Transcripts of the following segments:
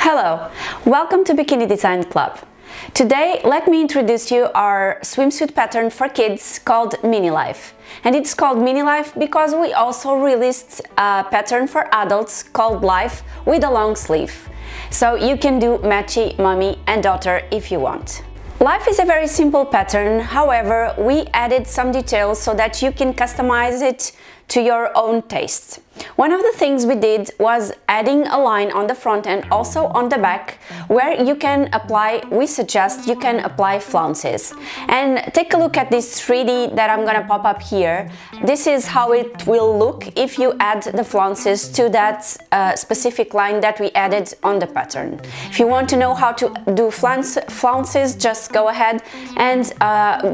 Hello, welcome to Bikini Design Club. Today, let me introduce you our swimsuit pattern for kids called Mini Life. And it's called Mini Life because we also released a pattern for adults called Life with a long sleeve. So you can do matchy mommy and daughter if you want. Life is a very simple pattern, however, we added some details so that you can customize it to your own taste. One of the things we did was adding a line on the front and also on the back where you can apply, we suggest you can apply flounces. And take a look at this 3D that I'm gonna pop up here. This is how it will look if you add the flounces to that specific line that we added on the pattern. If you want to know how to do flounces, just go ahead and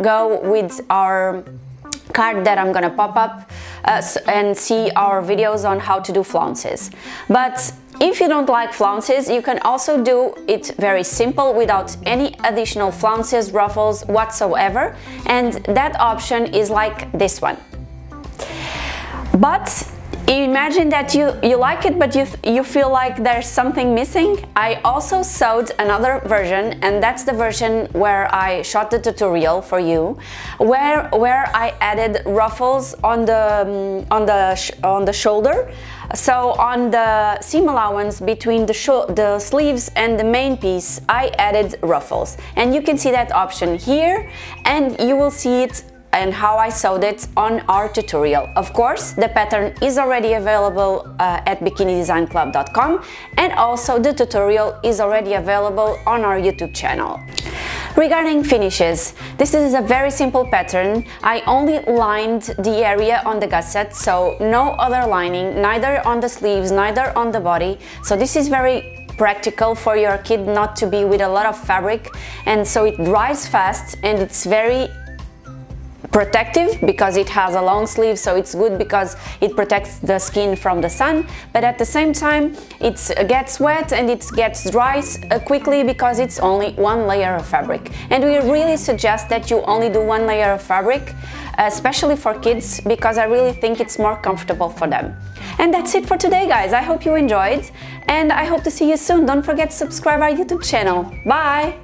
go with our card that I'm gonna pop up and see our videos on how to do flounces. But if you don't like flounces, you can also do it very simple without any additional flounces, ruffles whatsoever, and that option is like this one. But imagine that you like it, but you feel like there's something missing. I also sewed another version, and that's the version where I shot the tutorial for you, where I added ruffles on the shoulder. So on the seam allowance between the sleeves and the main piece, I added ruffles, and you can see that option here, and you will see it and how I sewed it on our tutorial. Of course, the pattern is already available at bikinidesignclub.com, and also the tutorial is already available on our YouTube channel. Regarding finishes, this is a very simple pattern. I only lined the area on the gusset, so no other lining, neither on the sleeves, neither on the body. So this is very practical for your kid not to be with a lot of fabric, and so it dries fast and it's very protective because it has a long sleeve, so it's good because it protects the skin from the sun, but at the same time it gets wet and it gets dry quickly because it's only one layer of fabric. And we really suggest that you only do one layer of fabric, especially for kids, because I really think it's more comfortable for them. And that's it for today, guys. I hope you enjoyed, and I hope to see you soon. Don't forget to subscribe our YouTube channel. Bye!